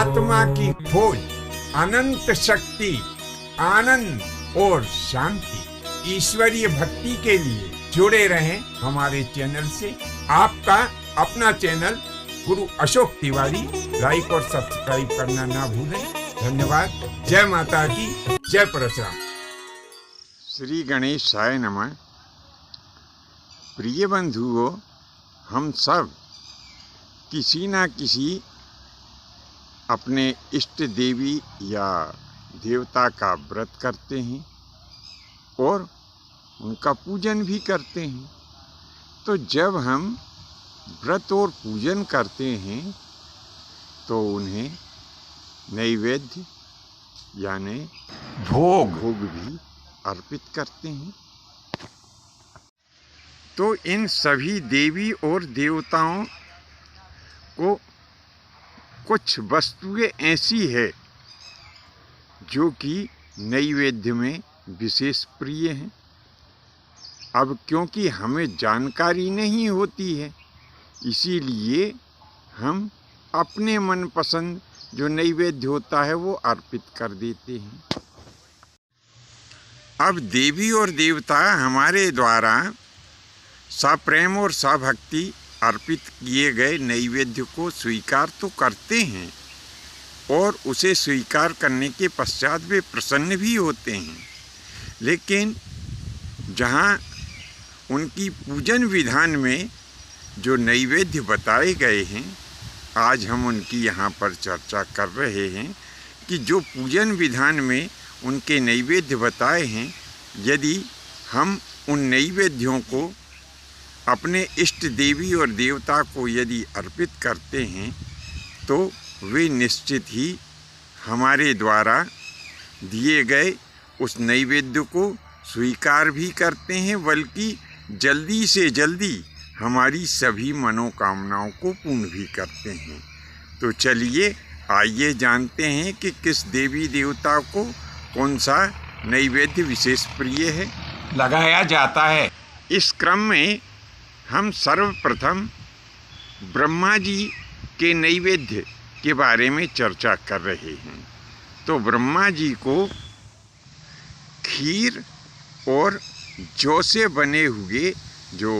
आत्मा की खोज, अनंत शक्ति, आनंद और शांति, ईश्वरीय भक्ति के लिए जुड़े रहें हमारे चैनल से। आपका अपना चैनल गुरु अशोक तिवारी, लाइक और सब्सक्राइब करना ना भूलें। धन्यवाद। जय माता की, जय परशुराम। श्री गणेशाय नमः। प्रिय बंधुओं, हम सब किसी ना किसी अपने इष्ट देवी या देवता का व्रत करते हैं और उनका पूजन भी करते हैं। तो जब हम व्रत और पूजन करते हैं तो उन्हें नैवेद्य यानी भोग भी अर्पित करते हैं। तो इन सभी देवी और देवताओं को कुछ वस्तुएं ऐसी है जो कि नैवेद्य में विशेष प्रिय हैं। अब क्योंकि हमें जानकारी नहीं होती है, इसीलिए हम अपने मनपसंद जो नैवेद्य होता है वो अर्पित कर देते हैं। अब देवी और देवता हमारे द्वारा सप्रेम और सभक्ति अर्पित किए गए नैवेद्य को स्वीकार तो करते हैं और उसे स्वीकार करने के पश्चात वे प्रसन्न भी होते हैं, लेकिन जहाँ उनकी पूजन विधान में जो नैवेद्य बताए गए हैं, आज हम उनकी यहाँ पर चर्चा कर रहे हैं कि जो पूजन विधान में उनके नैवेद्य बताए हैं, यदि हम उन नैवेद्यों को अपने इष्ट देवी और देवता को यदि अर्पित करते हैं तो वे निश्चित ही हमारे द्वारा दिए गए उस नैवेद्य को स्वीकार भी करते हैं, बल्कि जल्दी से जल्दी हमारी सभी मनोकामनाओं को पूर्ण भी करते हैं। तो चलिए आइए जानते हैं कि किस देवी देवता को कौन सा नैवेद्य विशेष प्रिय है, लगाया जाता है। इस क्रम में हम सर्वप्रथम ब्रह्मा जी के नैवेद्य के बारे में चर्चा कर रहे हैं। तो ब्रह्मा जी को खीर और जौ से बने हुए जो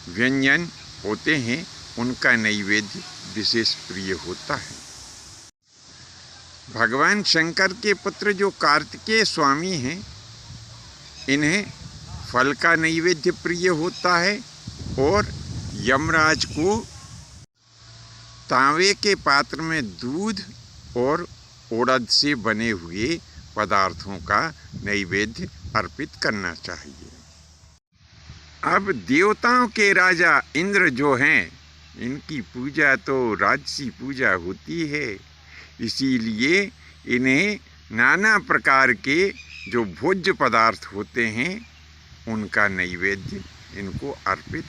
व्यंजन होते हैं उनका नैवेद्य विशेष प्रिय होता है। भगवान शंकर के पुत्र जो कार्तिकेय स्वामी हैं, इन्हें फल का नैवेद्य प्रिय होता है और यमराज को तांबे के पात्र में दूध और उड़द से बने हुए पदार्थों का नैवेद्य अर्पित करना चाहिए। अब देवताओं के राजा इंद्र जो हैं, इनकी पूजा तो राजसी पूजा होती है, इसीलिए इन्हें नाना प्रकार के जो भोज्य पदार्थ होते हैं उनका नैवेद्य इनको अर्पित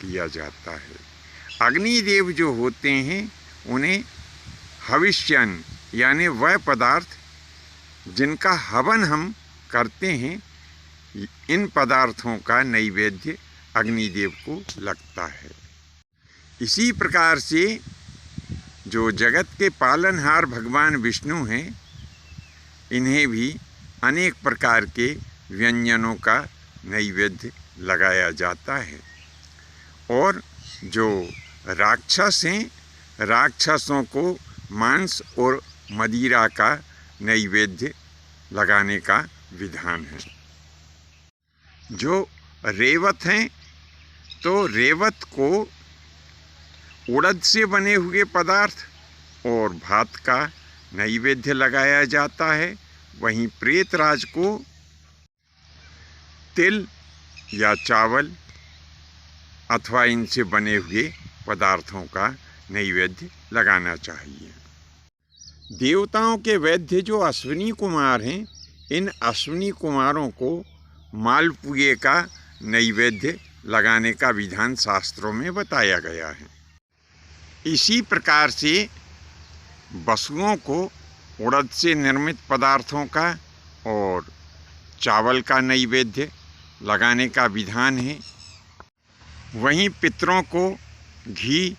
किया जाता है। अग्निदेव जो होते हैं उन्हें हविष्यन यानी वह पदार्थ जिनका हवन हम करते हैं, इन पदार्थों का नैवेद्य अग्निदेव को लगता है। इसी प्रकार से जो जगत के पालनहार भगवान विष्णु हैं, इन्हें भी अनेक प्रकार के व्यंजनों का नैवेद्य लगाया जाता है। और जो राक्षस हैं, राक्षसों को मांस और मदिरा का नैवेद्य लगाने का विधान है। जो रेवत हैं, तो रेवत को उड़द से बने हुए पदार्थ और भात का नैवेद्य लगाया जाता है। वहीं प्रेतराज को तिल या चावल अथवा इनसे बने हुए पदार्थों का नैवेद्य लगाना चाहिए। देवताओं के वैद्य जो अश्विनी कुमार हैं, इन अश्विनी कुमारों को मालपुए का नैवेद्य लगाने का विधान शास्त्रों में बताया गया है। इसी प्रकार से वसुओं को उड़द से निर्मित पदार्थों का और चावल का नैवेद्य लगाने का विधान है। वहीं पितरों को घी,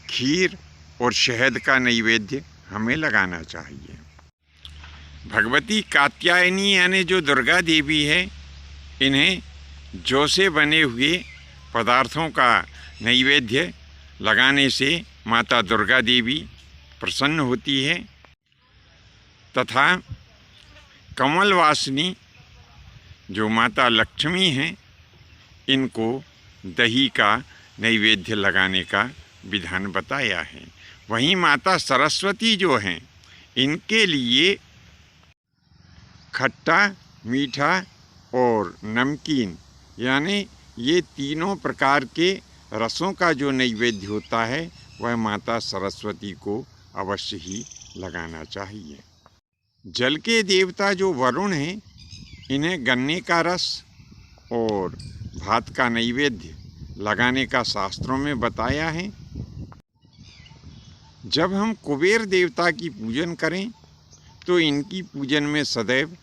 खीर और शहद का नैवेद्य हमें लगाना चाहिए। भगवती कात्यायनी यानी जो दुर्गा देवी है, इन्हें जौ से बने हुए पदार्थों का नैवेद्य लगाने से माता दुर्गा देवी प्रसन्न होती है तथा कमलवासिनी जो माता लक्ष्मी हैं, इनको दही का नैवेद्य लगाने का विधान बताया है। वहीं माता सरस्वती जो हैं, इनके लिए खट्टा, मीठा और नमकीन यानी ये तीनों प्रकार के रसों का जो नैवेद्य होता है, वह माता सरस्वती को अवश्य ही लगाना चाहिए। जल के देवता जो वरुण हैं, इन्हें गन्ने का रस और भात का नैवेद्य लगाने का शास्त्रों में बताया है। जब हम कुबेर देवता की पूजन करें तो इनकी पूजन में सदैव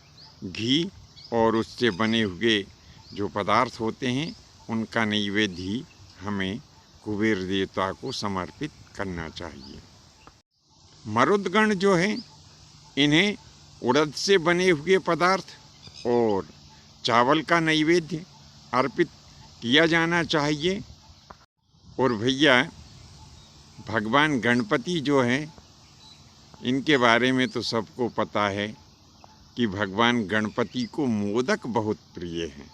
घी और उससे बने हुए जो पदार्थ होते हैं, उनका नैवेद्य ही हमें कुबेर देवता को समर्पित करना चाहिए। मरुदगण जो हैं, इन्हें उड़द से बने हुए पदार्थ और चावल का नैवेद्य अर्पित किया जाना चाहिए। और भैया भगवान गणपति जो हैं, इनके बारे में तो सबको पता है कि भगवान गणपति को मोदक बहुत प्रिय हैं।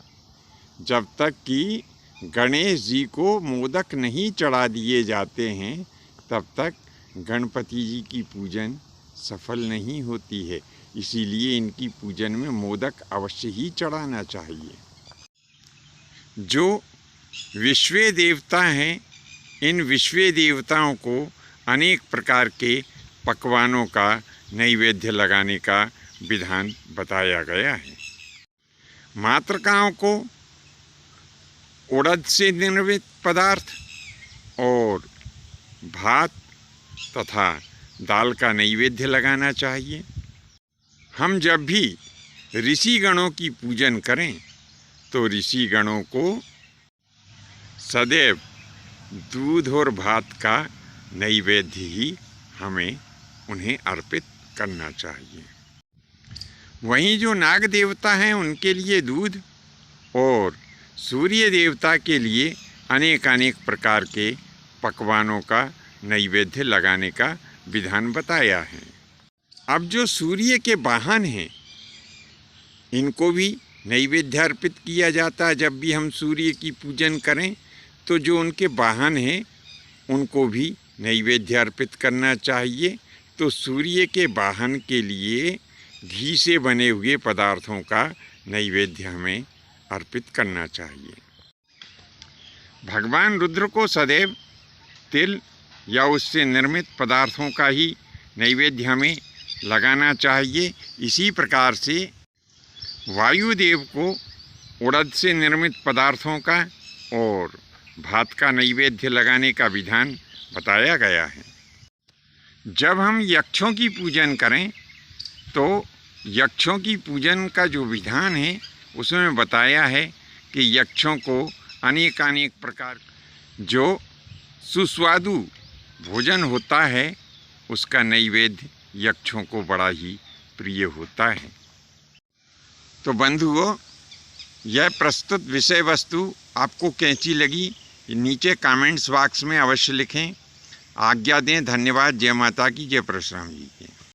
जब तक कि गणेश जी को मोदक नहीं चढ़ा दिए जाते हैं, तब तक गणपति जी की पूजन सफल नहीं होती है। इसीलिए इनकी पूजन में मोदक अवश्य ही चढ़ाना चाहिए। जो विश्व देवता हैं, इन विश्व देवताओं को अनेक प्रकार के पकवानों का नैवेद्य लगाने का विधान बताया गया है। मातृकाओं को उड़द से निर्मित पदार्थ और भात तथा दाल का नैवेद्य लगाना चाहिए। हम जब भी ऋषिगणों की पूजन करें तो ऋषिगणों को सदैव दूध और भात का नैवेद्य ही हमें उन्हें अर्पित करना चाहिए। वहीं जो नाग देवता हैं, उनके लिए दूध और सूर्य देवता के लिए अनेक प्रकार के पकवानों का नैवेद्य लगाने का विधान बताया है। अब जो सूर्य के वाहन हैं, इनको भी नैवेद्य अर्पित किया जाता है। जब भी हम सूर्य की पूजन करें तो जो उनके वाहन हैं, उनको भी नैवेद्य अर्पित करना चाहिए। तो सूर्य के वाहन के लिए घी से बने हुए पदार्थों का नैवेद्य हमें अर्पित करना चाहिए। भगवान रुद्र को सदैव तिल या उससे निर्मित पदार्थों का ही नैवेद्य हमें लगाना चाहिए। इसी प्रकार से वायुदेव को उड़द से निर्मित पदार्थों का और भात का नैवेद्य लगाने का विधान बताया गया है। जब हम यक्षों की पूजन करें तो यक्षों की पूजन का जो विधान है, उसमें बताया है कि यक्षों को अनेक प्रकार जो सुस्वादु भोजन होता है, उसका नैवेद्य यक्षों को बड़ा ही प्रिय होता है। तो बंधुओं, यह प्रस्तुत विषय वस्तु आपको कैसी लगी, नीचे कमेंट्स बॉक्स में अवश्य लिखें। आज्ञा दें। धन्यवाद। जय माता की, जय परशुराम जी।